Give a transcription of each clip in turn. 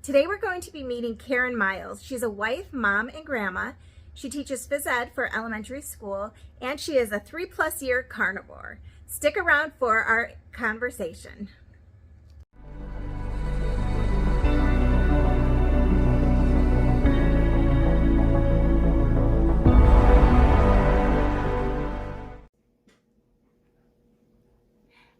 Today we're going to be meeting Karen Miles. She's a wife, mom, and grandma. She teaches phys ed for elementary school, and she is a 3+ year carnivore. Stick around for our conversation.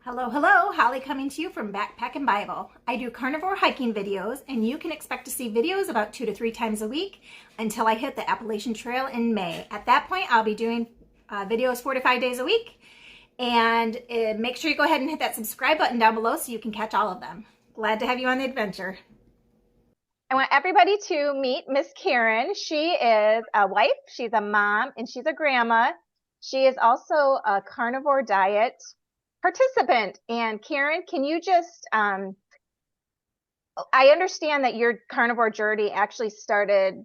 Hello, hello, Holly coming to you from Backpackin' Bible. I do carnivore hiking videos, and you can expect to see videos about 2 to 3 times a week until I hit the Appalachian Trail in May. At that point, I'll be doing videos 4 to 5 days a week, and make sure you go ahead and hit that subscribe button down below so you can catch all of them. Glad to have you on the adventure. I want everybody to meet Miss Karen. She is a wife, she's a mom, and she's a grandma. She is also a Carnivore Diet participant. And Karen, can you just, I understand that your carnivore journey actually started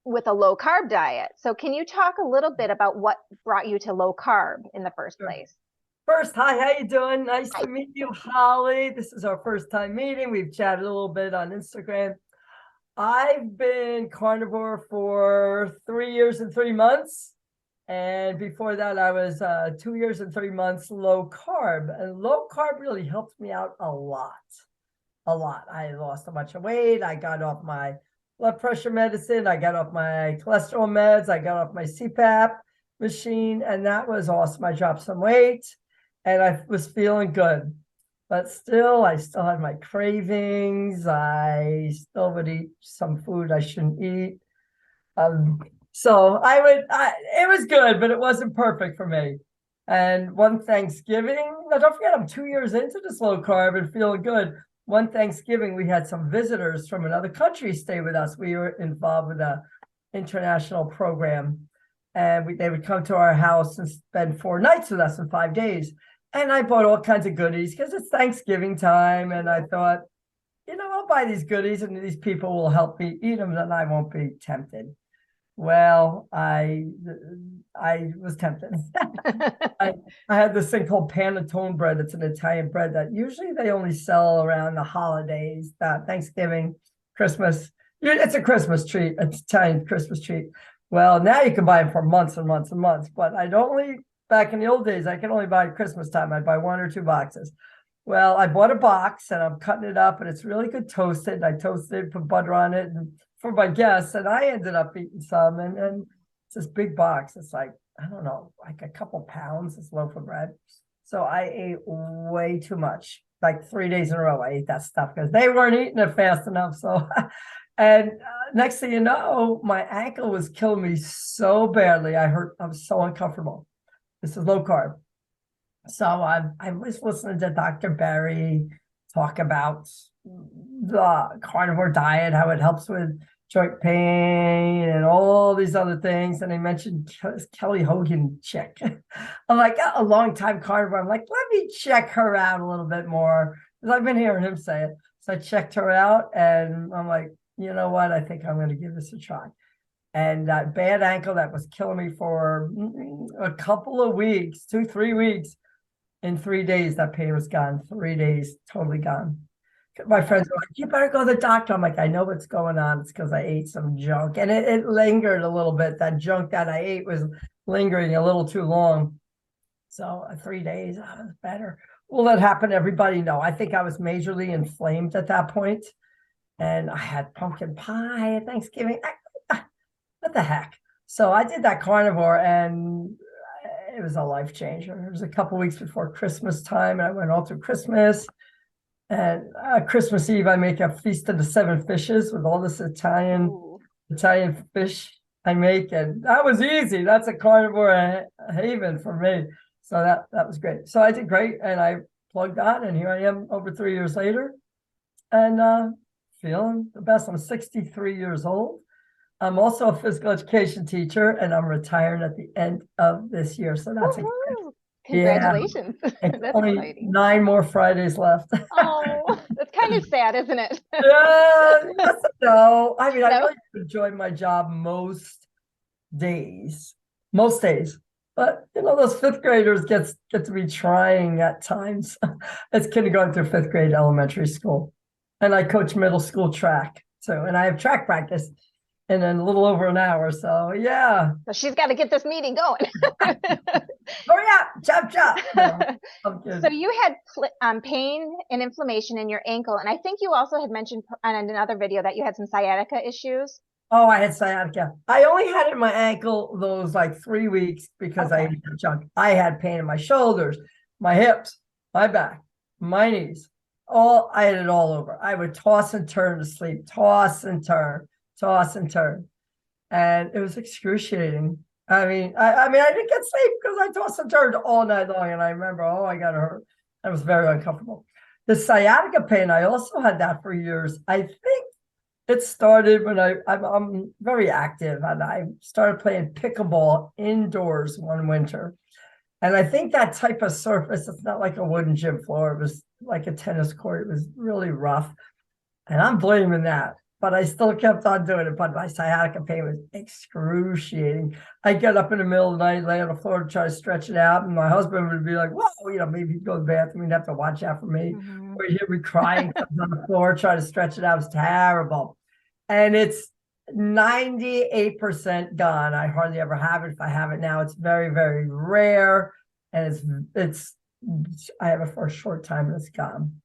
with a low carb diet. So can you talk a little bit about what brought you to low carb in the first place? First, hi, how you doing? Nice to meet you, Holly. This is our first time meeting. We've chatted a little bit on Instagram. I've been carnivore for 3 years and 3 months. And before that, I was 2 years and 3 months low carb. And low carb really helped me out a lot. I lost a bunch of weight. I got off my blood pressure medicine. I got off my cholesterol meds. I got off my CPAP machine. And that was awesome. I dropped some weight and I was feeling good. But still, I still had my cravings. I still would eat some food I shouldn't eat. So it was good, but it wasn't perfect for me. And one Thanksgiving, now don't forget, I'm 2 years into this low carb and feeling good. One Thanksgiving, we had some visitors from another country stay with us. We were involved with an international program, and they would come to our house and spend 4 nights with us in 5 days. And I bought all kinds of goodies because it's Thanksgiving time. And I thought, I'll buy these goodies and these people will help me eat them and I won't be tempted. Well, I was tempted. I had this thing called panettone bread. It's an Italian bread that usually they only sell around the holidays, Thanksgiving, Christmas. It's a Christmas treat, an Italian Christmas treat. Well, now you can buy them for months and months and months, but back in the old days, I could only buy at Christmas time. I'd buy 1 or 2 boxes. Well, I bought a box and I'm cutting it up and it's really good toasted. I toasted, put butter on it and for my guests, and I ended up eating some, and it's this big box. It's like, I don't know, like a couple pounds, this loaf of bread. So I ate way too much, like 3 days in a row. I ate that stuff because they weren't eating it fast enough. So, and next thing you know, my ankle was killing me so badly. I was so uncomfortable. This is low carb. So I was listening to Dr. Barry talk about the carnivore diet, how it helps with joint pain and all these other things. And they mentioned Kelly Hogan chick. I'm like, a long time carnivore. I'm like, let me check her out a little bit more because I've been hearing him say it. So I checked her out and I'm like, you know what? I think I'm going to give this a try. And that bad ankle that was killing me for a couple of weeks, 2-3 weeks, in 3 days, that pain was gone. 3 days, totally gone. My friends were like, you better go to the doctor. I'm like, I know what's going on. It's because I ate some junk. And it lingered a little bit. That junk that I ate was lingering a little too long. So 3 days, I was better. Will that happen? Everybody know. I think I was majorly inflamed at that point. And I had pumpkin pie at Thanksgiving. What the heck? So I did that carnivore and it was a life changer. It was a couple weeks before Christmas time. And I went all through Christmas. And Christmas Eve, I make a feast of the 7 fishes with all this Italian fish I make. And that was easy. That's a carnivore haven for me. So that was great. So I did great. And I plugged on. And here I am over 3 years later. And feeling the best. I'm 63 years old. I'm also a physical education teacher. And I'm retiring at the end of this year. So that's exciting. Congratulations. Yeah. That's only exciting. 9 more Fridays left. Oh, that's kind of sad, isn't it? Yeah, yes, no. I mean, No? I really enjoy my job most days. But those 5th graders get to be trying at times. It's kindergarten through 5th grade elementary school. And I coach middle school track. too. And I have track practice in a little over an hour. So yeah. So she's got to get this meeting going. Hurry up, chop, chop. No, I'm kidding. So you had pain and inflammation in your ankle. And I think you also had mentioned on another video that you had some sciatica issues. Oh, I had sciatica. I only had it in my ankle those like 3 weeks because I ate a chunk. I had pain in my shoulders, my hips, my back, my knees. I had it all over. I would toss and turn to sleep, toss and turn, toss and turn. And it was excruciating. I mean, I didn't get sleep because I tossed and turned all night long. And I remember, I got hurt. It was very uncomfortable. The sciatica pain, I also had that for years. I think it started when I'm very active, and I started playing pickleball indoors one winter. And I think that type of surface, it's not like a wooden gym floor. It was like a tennis court. It was really rough. And I'm blaming that. But I still kept on doing it. But my sciatica pain was excruciating. I'd get up in the middle of the night, lay on the floor to try to stretch it out. And my husband would be like, whoa, maybe he'd go to the bathroom. He'd have to watch out for me. Mm-hmm. Or he'd be crying on the floor, trying to stretch it out. It was terrible. And it's 98% gone. I hardly ever have it. If I have it now, it's very, very rare. And I have it for a short time and it's gone.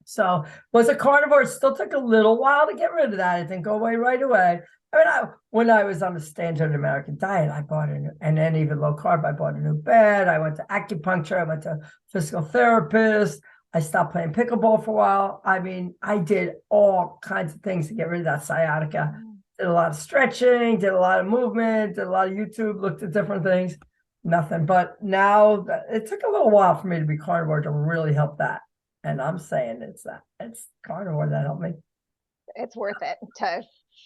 So was a carnivore. It still took a little while to get rid of that. It didn't go away right away. I mean, when I was on the standard American diet, I bought and then even low carb, I bought a new bed. I went to acupuncture. I went to physical therapist. I stopped playing pickleball for a while. I mean, I did all kinds of things to get rid of that sciatica. Did a lot of stretching, did a lot of movement, did a lot of YouTube, looked at different things. Nothing. But now it took a little while for me to be carnivore to really help that. And I'm saying it's carnivore that helped me. It's worth it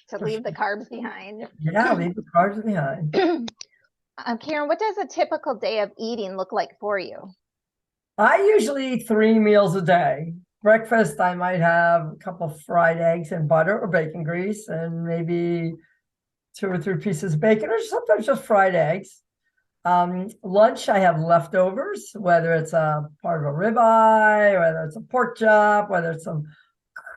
to leave the carbs behind. Yeah, leave the carbs behind. Karen, what does a typical day of eating look like for you? I usually eat 3 meals a day. Breakfast, I might have a couple of fried eggs and butter or bacon grease and maybe 2 or 3 pieces of bacon or sometimes just fried eggs. Lunch, I have leftovers, whether it's a part of a ribeye, whether it's a pork chop, whether it's some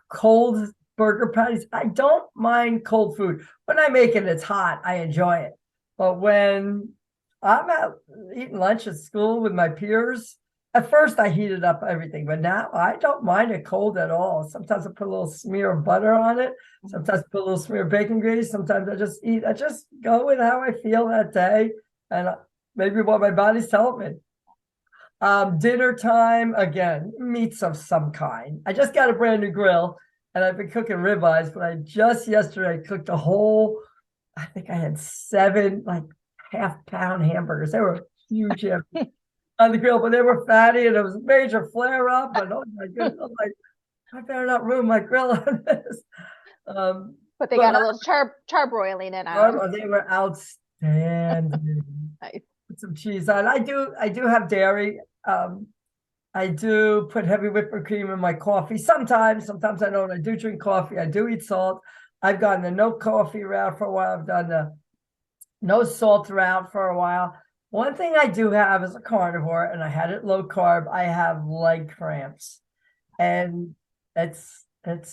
cold burger patties. I don't mind cold food. When I make it, it's hot. I enjoy it. But when I'm out eating lunch at school with my peers, at first I heated up everything, but now I don't mind it cold at all. Sometimes I put a little smear of butter on it. Sometimes I put a little smear of bacon grease. Sometimes I just go with how I feel that day. And maybe what my body's telling me. Dinner time, again, meats of some kind. I just got a brand new grill and I've been cooking ribeyes, but I just yesterday cooked a whole, I think I had 7 like half-pound hamburgers. They were huge on the grill, but they were fatty and it was a major flare up. And oh my goodness, I'm like, I better not ruin my grill on this. But they got a little charbroiling in on. They were outstanding. Nice. Put some cheese on. I do have dairy. I do put heavy whipping cream in my coffee. Sometimes I don't. I do drink coffee. I do eat salt. I've gone the no coffee route for a while. I've done the no salt route for a while. One thing I do have as a carnivore, and I had it low carb, I have leg cramps. And it's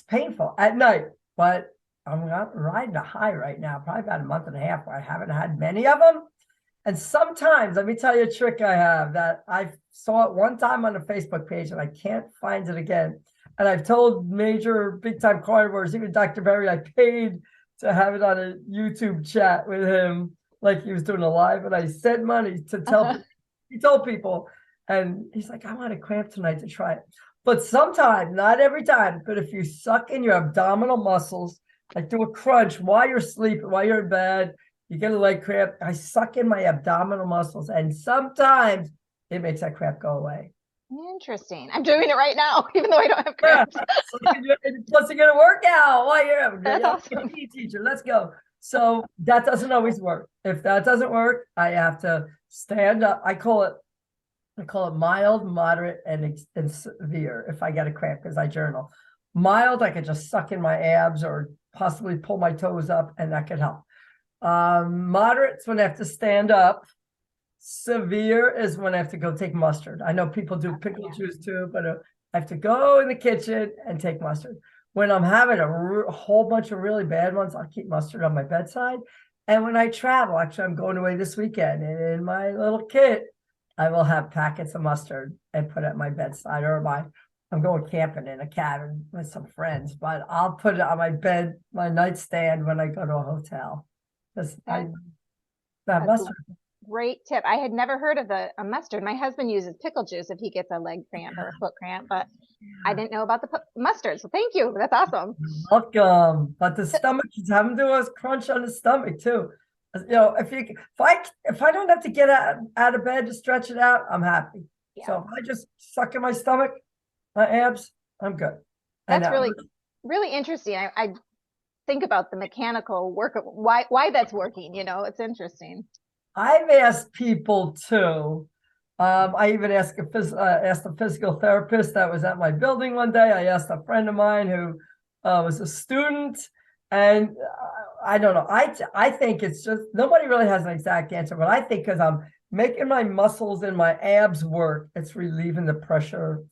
painful at night, but I'm not riding a high right now, probably about a month and a half where I haven't had many of them. And sometimes, let me tell you a trick I have that I saw it one time on a Facebook page and I can't find it again. And I've told major big time carnivores, even Dr. Berry, I paid to have it on a YouTube chat with him, like he was doing a live, and I sent money to tell people. He told people, and he's like, I want a cramp tonight to try it. But sometimes, not every time, but if you suck in your abdominal muscles, like do a crunch while you're sleeping, while you're in bed, you get a leg cramp. I suck in my abdominal muscles, and sometimes it makes that cramp go away. Interesting. I'm doing it right now, even though I don't have cramps. Yeah. Plus, you're going to work out while you're That's awesome. teacher. Let's go. So that doesn't always work. If that doesn't work, I have to stand up. I call it mild, moderate, and severe if I get a cramp because I journal. Mild, I could just suck in my abs or possibly pull my toes up, and that could help. Moderate is when I have to stand up. Severe is when I have to go take mustard. I know people do pickle juice too, but I have to go in the kitchen and take mustard. When I'm having a whole bunch of really bad ones, I'll keep mustard on my bedside. And when I travel, actually, I'm going away this weekend, and in my little kit, I will have packets of mustard and put it at my bedside, or I'm going camping in a cabin with some friends, but I'll put it on my bed, my nightstand when I go to a hotel. Because that That's mustard. great tip. I had never heard of a mustard. My husband uses pickle juice if he gets a leg cramp or a foot cramp, but I didn't know about the mustard. So thank you. That's awesome. Welcome. But the stomach, he's having to do a crunch on the stomach too. If I don't have to get out of bed to stretch it out, I'm happy. Yeah. So if I just suck in my stomach, my abs, I'm good. That's really interesting. I think about the mechanical work of why that's working. It's interesting. I've asked people too. I even asked a physical therapist that was at my building one day. I asked a friend of mine who was a student, and I don't know. I think it's just, nobody really has an exact answer, but I think because I'm making my muscles and my abs work, it's relieving the pressure.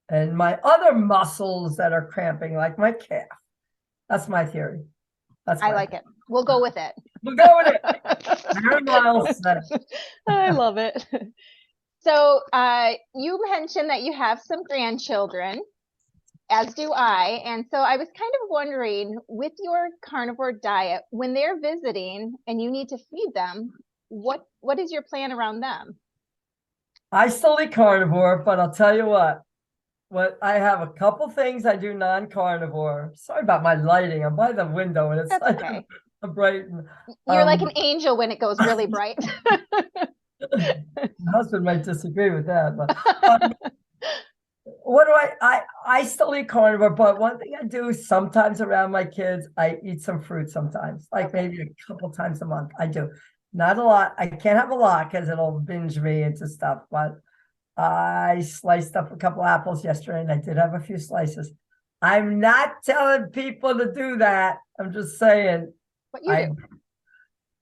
And my other muscles that are cramping, like my calf. That's my theory. I like it. We'll go with it. We'll go with it. Very well said. I love it. So you mentioned that you have some grandchildren, as do I. And so I was kind of wondering, with your carnivore diet, when they're visiting and you need to feed them, what is your plan around them? I still eat carnivore, but I'll tell you what I have a couple things I do non-carnivore. Sorry about my lighting. I'm by the window and it's That's like okay. a bright. You're like an angel when it goes really bright. My husband might disagree with that, but what do I still eat carnivore, but one thing I do sometimes around my kids, I eat some fruit sometimes, like maybe a couple times a month. I do. Not a lot. I can't have a lot because it'll binge me into stuff, but I sliced up a couple apples yesterday and I did have a few slices. I'm not telling people to do that. I'm just saying. What you do?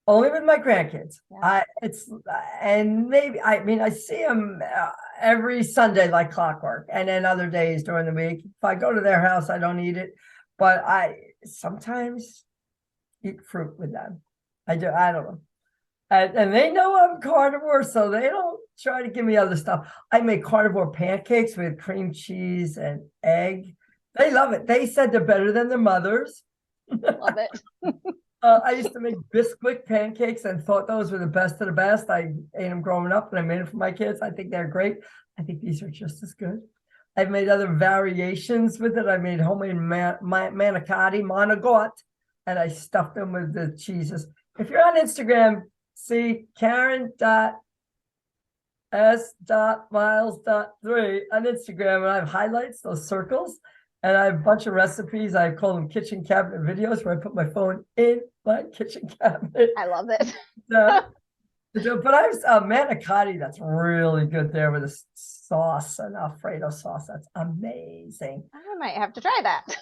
Only with my grandkids. Yeah. And maybe, I see them every Sunday like clockwork, and then other days during the week. If I go to their house, I don't eat it, but I sometimes eat fruit with them. I do. I don't know. And they know I'm carnivore, so they don't try to give me other stuff. I make carnivore pancakes with cream cheese and egg. They love it. They said they're better than their mothers. Love it. I used to make Bisquick pancakes and thought those were the best of the best. I ate them growing up and I made them for my kids. I think they're great. I think these are just as good. I've made other variations with it. I made homemade manicotti, monogot, and I stuffed them with the cheeses. If you're on Instagram, see Karen.s.miles.3 on Instagram, and I have highlights, those circles, and I have a bunch of recipes. I call them kitchen cabinet videos, where I put my phone in my kitchen cabinet. I love it. But I have manicotti that's really good there with a sauce, an Alfredo sauce. That's amazing. I might have to try that.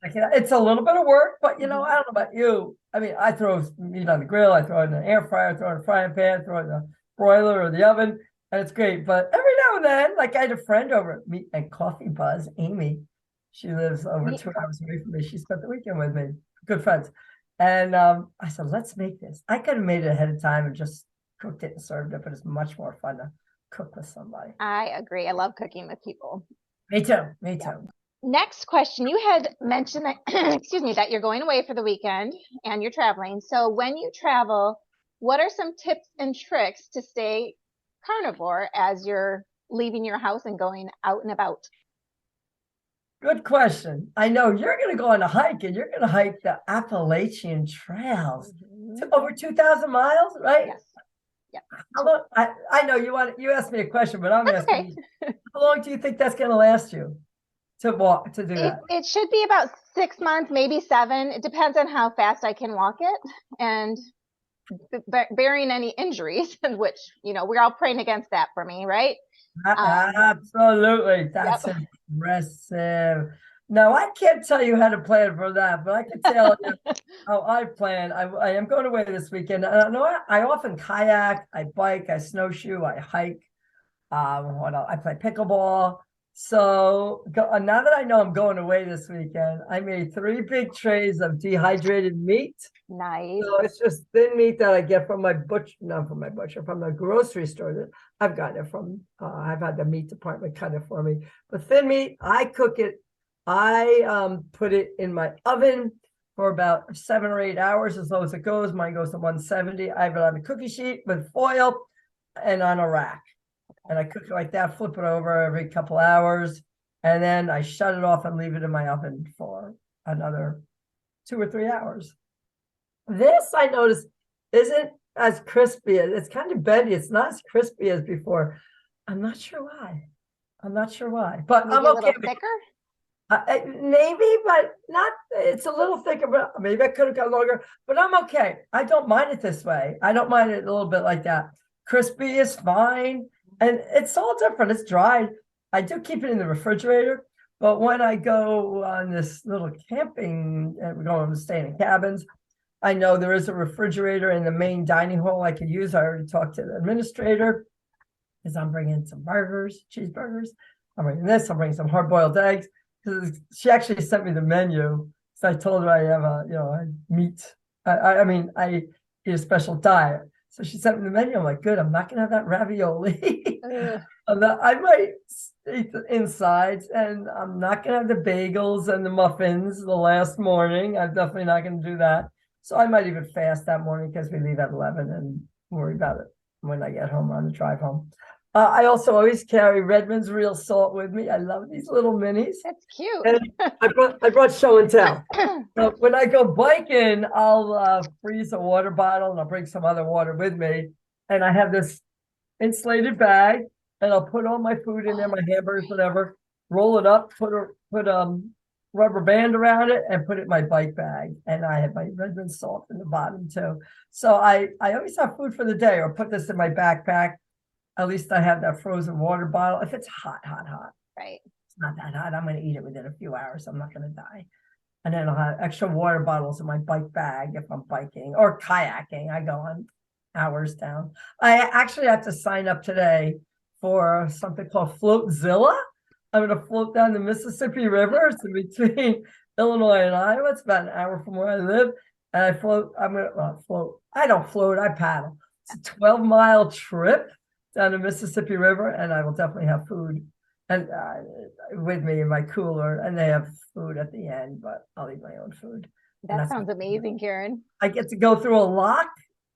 It's a little bit of work, but I don't know about you. I throw meat on the grill, I throw it in the air fryer, throw it in a frying pan, throw it in the broiler or the oven, and it's great. But every now and then, like I had a friend over at Meat and Coffee Buzz, Amy. She lives over 2 hours away from me. She spent the weekend with me, good friends. And I said, let's make this. I could have made it ahead of time and just cooked it and served it, but it's much more fun to cook with somebody. I agree. I love cooking with people. Me too. Me too. Next question. You had mentioned that, excuse me, that you're going away for the weekend and you're traveling. So when you travel, what are some tips and tricks to stay carnivore as you're leaving your house and going out and about? Good question. I know you're going to go on a hike, and you're going to hike the Appalachian Trails. Over 2,000 miles, right? Yes. Yeah. How long, I know you asked me a question, but I'm asking you, how long do you think that's going to last you to do that? It should be about 6 months, maybe 7. It depends on how fast I can walk it, and bearing any injuries, which, we're all praying against that for me, right? Absolutely. That's impressive. No, I can't tell you how to plan for that, but I can tell you how I plan. I am going away this weekend. I often kayak, I bike, I snowshoe, I hike. I play pickleball. So now that I know I'm going away this weekend, I made 3 big trays of dehydrated meat. Nice. So it's just thin meat that I get from my butcher, not from my butcher, from the grocery store that I've gotten it from. I've had the meat department cut it for me. But thin meat, I cook it. I put it in my oven for about 7 or 8 hours, as low as it goes. Mine goes to 170. I have it on a cookie sheet with foil and on a rack. And I cook it like that, flip it over every couple hours, and then I shut it off and leave it in my oven for another 2 or 3 hours. This, I noticed, isn't as crispy. It's kind of bendy. It's not as crispy as before. I'm not sure why. But Maybe I'm a okay. little thicker? Maybe, but not. It's a little thicker, but maybe I could have got longer. But I'm okay. I don't mind it this way. I don't mind it a little bit like that. Crispy is fine. And it's all different. It's dried. I do keep it in the refrigerator, but when I go on this little camping, and we're going to stay in cabins, I know there is a refrigerator in the main dining hall I could use. I already talked to the administrator because I'm bringing some burgers, cheeseburgers. I'm bringing this. I'm bringing some hard-boiled eggs. Because she actually sent me the menu. So I told her I have a meat. I eat a special diet. So she sent me the menu. I'm like, good, I'm not going to have that ravioli. I might eat the insides, and I'm not going to have the bagels and the muffins the last morning. I'm definitely not going to do that. So I might even fast that morning because we leave at 11 and worry about it when I get home on the drive home. I also always carry Redmond's real salt with me. I love these little minis. That's cute. And I brought show and tell. So when I go biking, I'll freeze a water bottle and I'll bring some other water with me. And I have this insulated bag, and I'll put all my food in there, my hamburgers, whatever, roll it up, put rubber band around it, and put it in my bike bag. And I have my Redmond salt in the bottom too. So I always have food for the day, or put this in my backpack. At least I have that frozen water bottle. If it's hot. Right. It's not that hot. I'm going to eat it within a few hours. I'm not going to die. And then I'll have extra water bottles in my bike bag if I'm biking or kayaking. I go on hours down. I actually have to sign up today for something called Floatzilla. I'm going to float down the Mississippi River. It's between Illinois and Iowa. It's about an hour from where I live. And I float. I'm going to float. I don't float. I paddle. It's a 12-mile trip down the Mississippi River, and I will definitely have food and with me in my cooler, and they have food at the end, but I'll eat my own food. That sounds amazing, Karen. I get to go through a lock.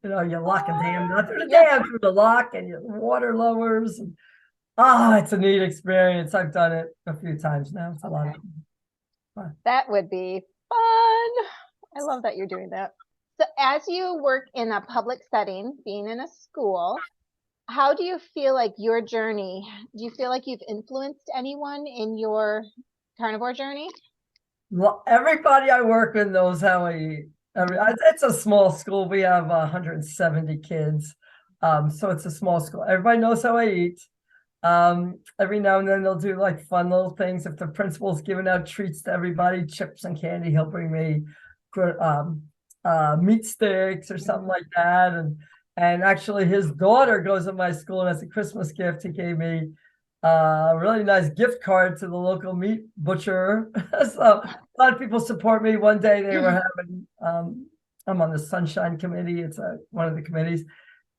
You lock a dam, not through the dam, through the lock, and your water lowers. And, it's a neat experience. I've done it a few times now. It's a lot of fun. That would be fun. I love that you're doing that. So as you work in a public setting, being in a school, how do you feel like your journey, do you feel like you've influenced anyone in your carnivore journey? Well, everybody I work with knows how I eat. It's a small school. We have 170 kids. So it's a small school. Everybody knows how I eat. Every now and then they'll do like fun little things. If the principal's giving out treats to everybody, chips and candy, he'll bring me meat sticks or something like that. And actually his daughter goes to my school, and as a Christmas gift, he gave me a really nice gift card to the local meat butcher. So a lot of people support me. One day they were having, I'm on the Sunshine Committee. It's one of the committees.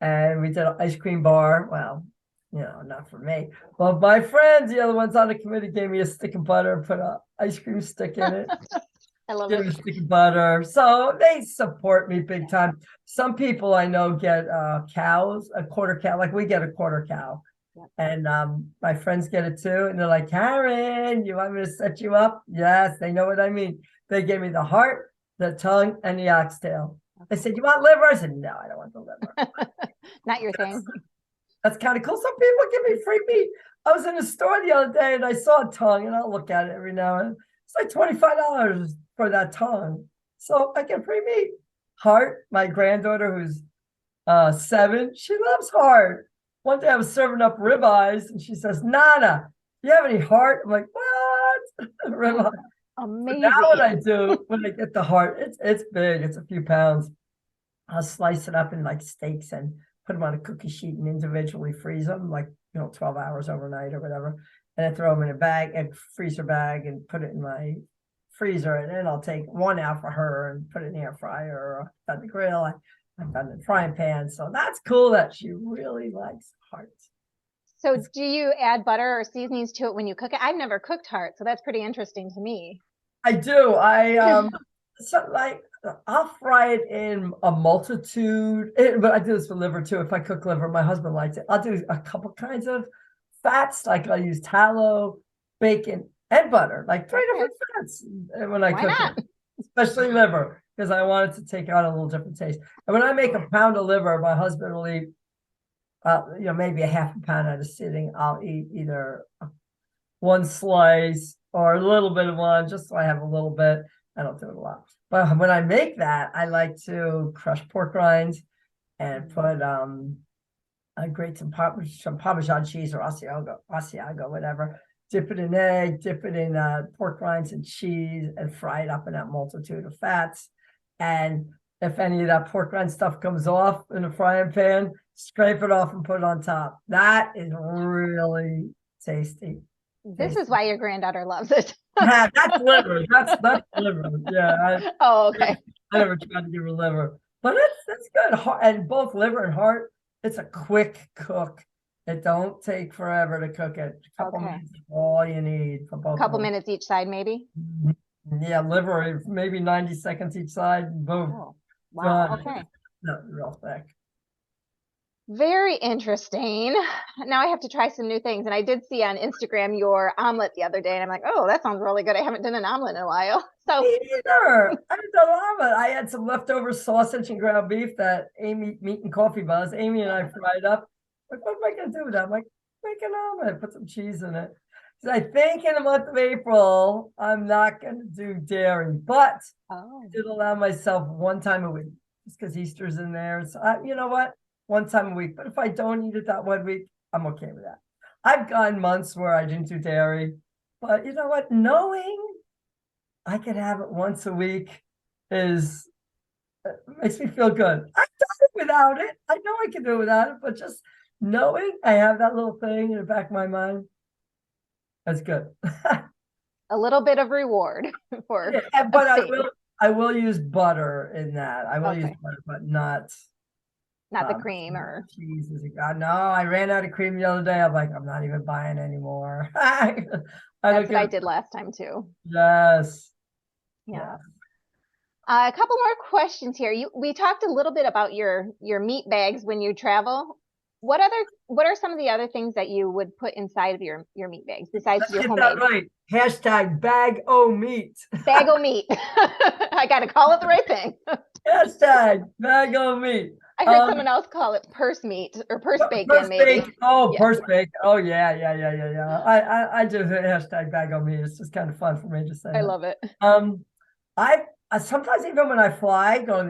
And we did an ice cream bar. Well, not for me. But my friends, the other ones on the committee, gave me a stick of butter, put an ice cream stick in it. I love Give me it. a stick of butter. So they support me big time. Some people I know get cows, a quarter cow, like we get a quarter cow. And my friends get it too. And they're like, Karen, you want me to set you up? Yes, they know what I mean. They gave me the heart, the tongue, and the oxtail. They said, you want liver? I said, no, I don't want the liver. Not your thing. That's kind of cool. Some people give me free meat. I was in the store the other day and I saw a tongue, and I'll look at it every now and then. It's like $25 for that tongue. So I get free meat. Heart, my granddaughter who's 7, she loves heart. One day I was serving up ribeyes and she says, Nana, do you have any heart? I'm like, what? Ribeye. Amazing. So now what I do when I get the heart, it's big. It's a few pounds. I'll slice it up in like steaks and put them on a cookie sheet and individually freeze them, like 12 hours overnight or whatever. and I throw them in a bag, a freezer bag, and put it in my freezer. And then I'll take one out for her and put it in the air fryer or on the grill. I've done the frying pan. So that's cool that she really likes hearts. So do you add butter or seasonings to it when you cook it? I've never cooked heart, so that's pretty interesting to me. I do. I'll fry it in a multitude, but I do this with liver too. If I cook liver, my husband likes it. I'll do a couple kinds of fats, like I'll use tallow, bacon, and butter, like three different fats when I cook it, especially liver, because I want it to take on a little different taste. And when I make a pound of liver, my husband will eat, maybe a half a pound at a sitting. I'll eat either one slice or a little bit of one, just so I have a little bit. I don't do it a lot. But when I make that, I like to crush pork rinds and put I grate some Parmesan cheese or Asiago, whatever. Dip it in egg, dip it in pork rinds and cheese, and fry it up in that multitude of fats. And if any of that pork rind stuff comes off in the frying pan, scrape it off and put it on top. That is really tasty. This is why your granddaughter loves it. Yeah, that's liver. That's liver. Yeah. Okay. I never tried to give her liver, but it's good. And both liver and heart, it's a quick cook. It don't take forever to cook it. A couple minutes is all you need for both. A couple minutes each side, maybe. Yeah, liver maybe 90 seconds each side. Boom. Oh, wow. Done. Okay. Not real thick. Very interesting. Now I have to try some new things. And I did see on Instagram your omelet the other day, and I'm like, oh, that sounds really good. I haven't done an omelet in a while. So Me neither. I haven't done omelet. I had some leftover sausage and ground beef that Amy, Meat and Coffee Buzz, Amy and I fried up. Like, what am I going to do with that? I'm like, make an omelet, put some cheese in it. So I think in the month of April, I'm not going to do dairy, but I did allow myself one time a week, just because Easter's in there. So you know what? One time a week. But if I don't eat it that 1 week, I'm okay with that. I've gone months where I didn't do dairy, but you know what? Knowing I could have it once a week makes me feel good. I've done it without it. I know I can do it without it, but just knowing I have that little thing in the back of my mind, that's good. a little bit of reward for but I will use butter in that. I will use butter, but not the cream or cheese. No, I ran out of cream the other day. I'm like, I'm not even buying anymore. That's what I did last time too. Yes. Yeah. A couple more questions here. We talked a little bit about your meat bags when you travel. What are some of the other things that you would put inside of your meat bags besides your homemade? That right. Hashtag bag o meat. Bag o meat. I got to call it the right thing. Hashtag bag o meat. I heard someone else call it purse meat or purse bacon, maybe. Purse bacon. Oh yeah. I do hashtag bag o meat. It's just kind of fun for me to say. I love it. I sometimes even when I fly, go in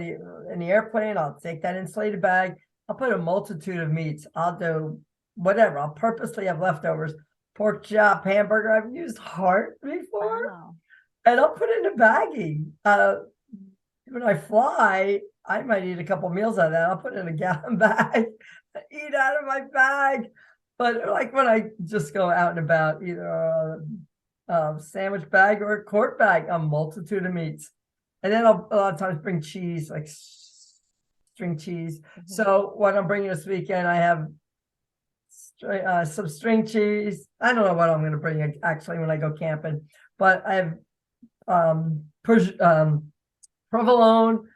the airplane, I'll take that insulated bag. I'll put a multitude of meats. I'll do whatever. I'll purposely have leftovers. Pork chop, hamburger. I've used heart before. And I'll put it in a baggie. When I fly, I might eat a couple meals out of that. I'll put it in a gallon bag, eat out of my bag. But like when I just go out and about, either a sandwich bag or a quart bag, a multitude of meats. And then I'll a lot of times bring cheese, like string cheese. So what I'm bringing this weekend, I have some string cheese. I don't know what I'm going to bring actually when I go camping, but I have provolone,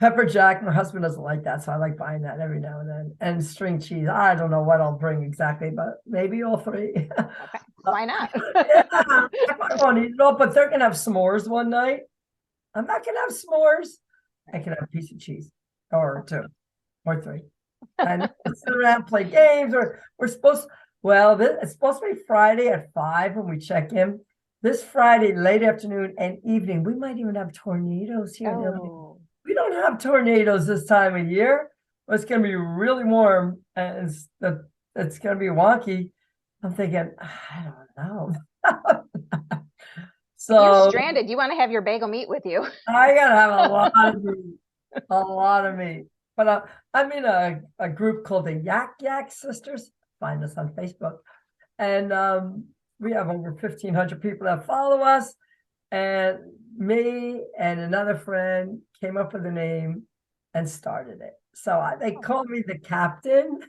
pepper jack. My husband doesn't like that, so I like buying that every now and then. And string cheese. I don't know what I'll bring exactly, but maybe all three. Okay. Why not? I won't eat it all, but they're going to have s'mores one night. I'm not going to have s'mores. I can have a piece of cheese or two or three. And sit around, play games, or it's supposed to be Friday at 5 when we check in. This Friday, late afternoon and evening, we might even have tornadoes here. We don't have tornadoes this time of year. It's going to be really warm and it's going to be wonky. I'm thinking, I don't know. So you're stranded. You want to have your bagel meat with you. I got to have a lot of meat. But I'm in a group called the Yak Yak Sisters. Find us on Facebook. And we have over 1,500 people that follow us. And me and another friend came up with a name and started it. So they call me the captain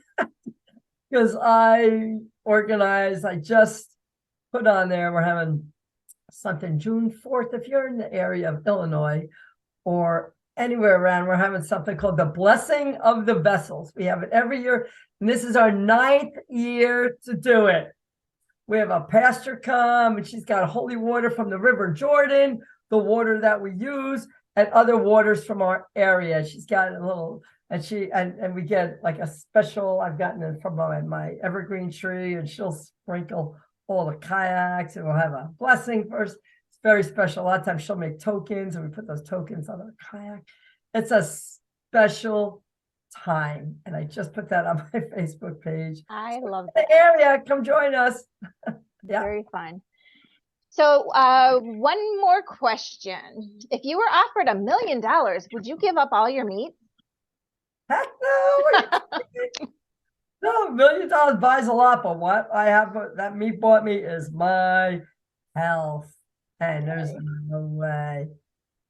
because I organize. I just put on there, we're having something June 4th. If you're in the area of Illinois or anywhere around, we're having something called the Blessing of the Vessels. We have it every year. And this is our 9th year to do it. We have a pastor come and she's got holy water from the River Jordan, the water that we use, and other waters from our area. She's got a little, and we get like a special, I've gotten it from my evergreen tree, and she'll sprinkle all the kayaks, and we'll have a blessing first. It's very special. A lot of times she'll make tokens, and we put those tokens on our kayak. It's a special time, and I just put that on my Facebook page. I love that. The area, come join us. Yeah. Very fun. So one more question. If you were offered $1 million, would you give up all your meat? Heck no. No, $1 million buys a lot, but what I have that meat bought me is my health. And there's no way.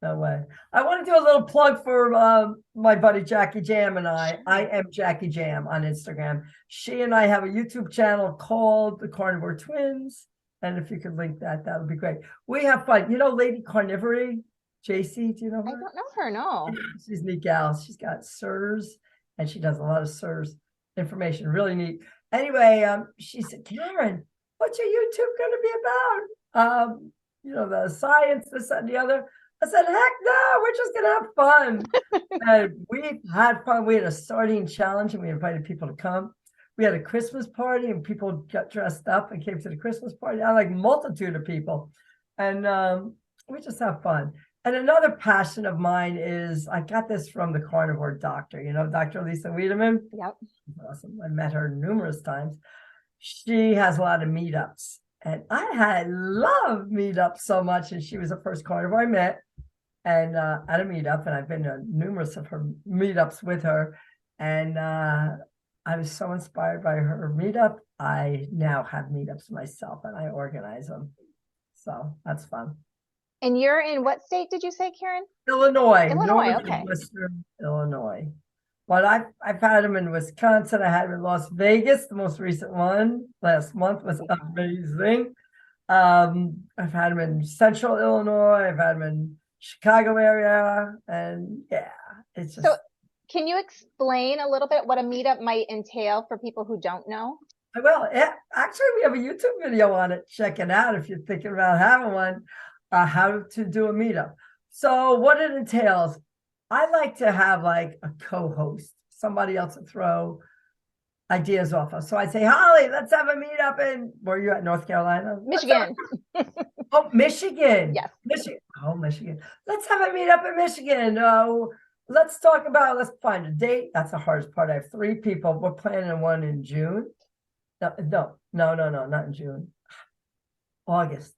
No way. I want to do a little plug for my buddy Jackie Jam and I. I am Jackie Jam on Instagram. She and I have a YouTube channel called the Carnivore Twins. And if you could link that, that would be great. We have fun. You know Lady Carnivore? JC, do you know her? I don't know her, no. She's a neat gal. She's got SIRS, and she does a lot of SIRS information. Really neat. Anyway, she said, Karen, what's your YouTube going to be about? You know, the science, this, that, and the other. I said, heck no, we're just going to have fun. And we had fun. We had a sardine challenge, and we invited people to come. We had a Christmas party, and people got dressed up and came to the Christmas party. I like a multitude of people. And we just have fun. And another passion of mine is, I got this from the carnivore doctor, you know, Dr. Lisa Wiedemann. Yep. Awesome. I met her numerous times. She has a lot of meetups. And I love meetups so much. And she was the first carnivore I met and at a meetup. And I've been to numerous of her meetups with her. And I was so inspired by her meetup. I now have meetups myself and I organize them. So that's fun. And you're in what state did you say, Karen? Illinois. Illinois, okay. Western Illinois. But I've had them in Wisconsin. I had them in Las Vegas. The most recent one last month was amazing. I've had them in Central Illinois. I've had them in Chicago area. And yeah, it's just. So can you explain a little bit what a meetup might entail for people who don't know? Well, actually, we have a YouTube video on it. Check it out if you're thinking about having one. How to do a meetup. So what it entails, I like to have like a co-host, somebody else to throw ideas off of. So I say, Holly, let's have a meetup in, where are you at, North Carolina? Michigan. Oh, Michigan. Yes. Michigan. Oh, Michigan. Let's have a meetup in Michigan. Let's find a date. That's the hardest part. I have 3 people. We're planning one in June. No, not in June. August.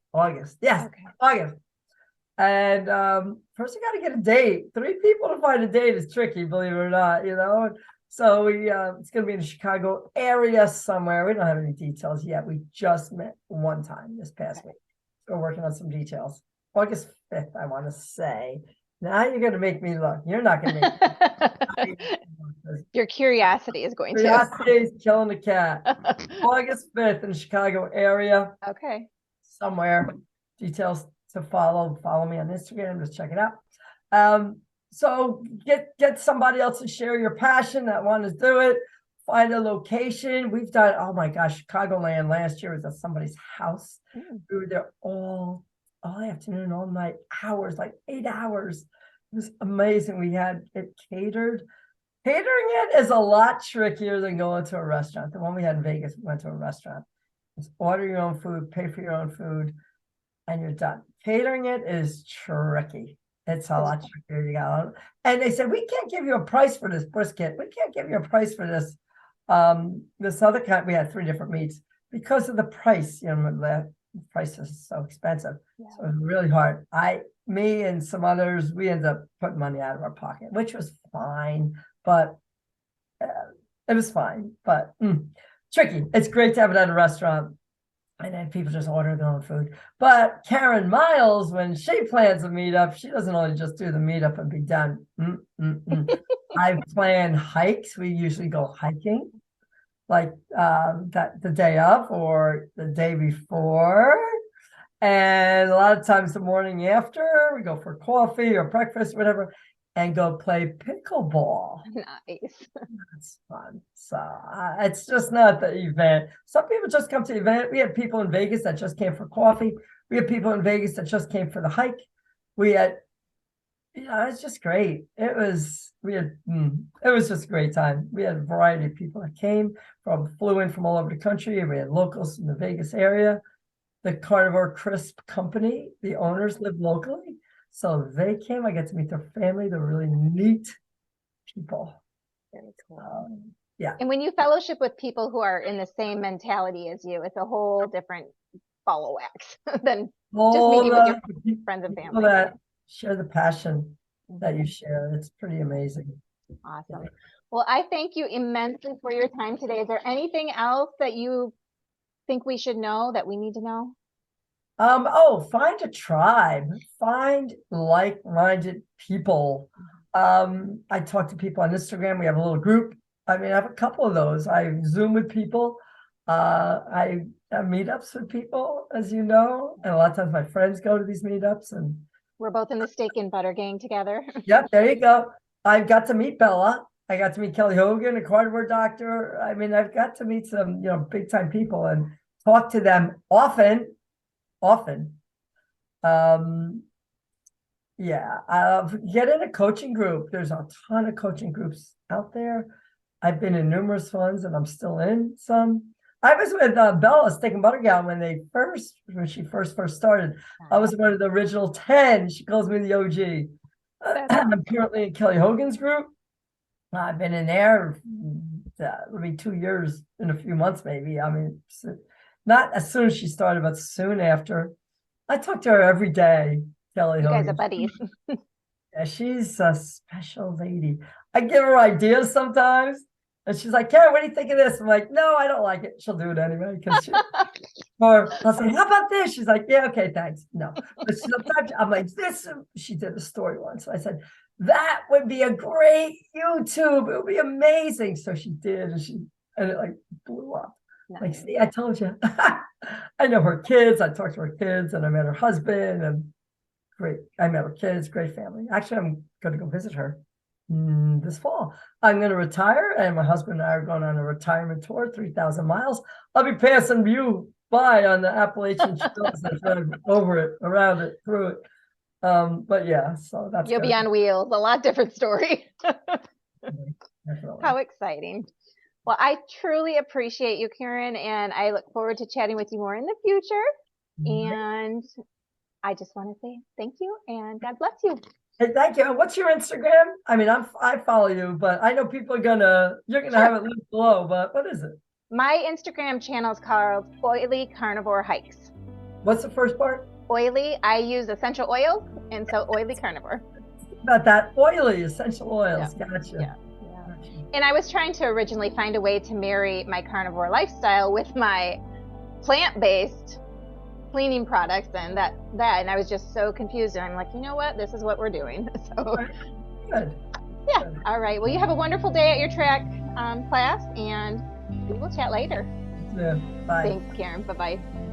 Yes, okay. August. And first you got to get a date. 3 people to find a date is tricky, believe it or not, you know. So it's going to be in the Chicago area somewhere. We don't have any details yet. We just met one time this past week. So we're working on some details. August 5th, I want to say. Now you're going to make me look. You're not going to make me look. Your curiosity is going Curiosity is killing the cat. August 5th in the Chicago area. Okay. Somewhere. Details to follow. Follow me on Instagram. Just check it out. So get somebody else to share your passion that want to do it. Find a location. We've done, oh my gosh, Chicagoland last year was at somebody's house. We were there all afternoon, all night, hours, like 8 hours. It was amazing. We had it catered. Catering it is a lot trickier than going to a restaurant. The one we had in Vegas, we went to a restaurant. Just order your own food, pay for your own food, and you're done. Catering it is tricky. It's a lot trickier. And they said, we can't give you a price for this brisket. We can't give you a price for this. This other kind, we had 3 different meats because of the price. You know, the price is so expensive. Yeah. So it was really hard. Me and some others, we ended up putting money out of our pocket, which was fine, but it was fine. But tricky. It's great to have it at a restaurant. And then people just order their own food. But Karen Miles, when she plans a meetup, she doesn't only just do the meetup and be done. I plan hikes. We usually go hiking like the day of or the day before. And a lot of times the morning after, we go for coffee or breakfast, whatever, and go play pickleball. Nice. It's fun. So it's just not the event. Some people just come to the event. We had people in Vegas that just came for coffee. We had people in Vegas that just came for the hike. We had, it's just great. It was just a great time. We had a variety of people that flew in from all over the country. We had locals in the Vegas area. The Carnivore Crisp company, the owners live locally. So they came. I got to meet their family. They're really neat people. Very cool. Yeah. And when you fellowship with people who are in the same mentality as you, it's a whole different ball of wax than just meeting with your friends and family. That share the passion that you share. It's pretty amazing. Awesome. Well, I thank you immensely for your time today. Is there anything else that you think we should know, that we need to know? Find a tribe, find like-minded people. I talk to people on Instagram. We have a little group. I mean, I have a couple of those. I Zoom with people. I have meetups with people, as you know, and a lot of times my friends go to these meetups. And we're both in the Steak and Butter gang together. Yep, there you go. I've got to meet Bella. I got to meet Kelly Hogan, a carnivore doctor. I mean, I've got to meet some, big time people and talk to them often. Get in a coaching group. There's a ton of coaching groups out there. I've been in numerous ones and I'm still in some. I was with Bella, Steak and Butter Gal, when she first started. I was one of the original 10. She calls me the OG. I'm currently in Kelly Hogan's group. I've been in there. It'll be 2 years in a few months, maybe. I mean, not as soon as she started, but soon after. I talk to her every day, Kelly Hogan. You guys are buddies. Yeah, she's a special lady. I give her ideas sometimes, and she's like, Karen, what do you think of this? I'm like, no, I don't like it. She'll do it anyway. Or I'll say, how about this? She's like, yeah, okay, thanks. No. But sometimes I'm like, this. She did a story once. So I said, that would be a great YouTube. It would be amazing. So she did, and it like blew up. Nice. Like, see, I told you. I know her kids. I talked to her kids, and I met her husband, and great. I met her kids, great family. Actually, I'm going to go visit her this fall. I'm going to retire, and my husband and I are going on a retirement tour, 3,000 miles. I'll be passing you by on the Appalachian Trails. Over it, around it, through it. But yeah, so that's you'll be on wheels. A lot different story. Definitely. How exciting. Well, I truly appreciate you, Karen, and I look forward to chatting with you more in the future. And I just want to say thank you and God bless you. Hey, thank you. What's your Instagram? I mean, I follow you, but I know people you're gonna have it linked below, but what is it? My Instagram channel is called Oily Carnivore Hikes. What's the first part? Oily. I use essential oils, and so Oily Carnivore. About that oily essential oils. Yeah. Gotcha. Yeah. And I was trying to originally find a way to marry my carnivore lifestyle with my plant-based cleaning products, and and I was just so confused. And I'm like, you know what? This is what we're doing. So good. Yeah. Good. All right. Well, you have a wonderful day at your track class, and we will chat later. Yeah. Bye. Thanks, Karen. Bye-bye.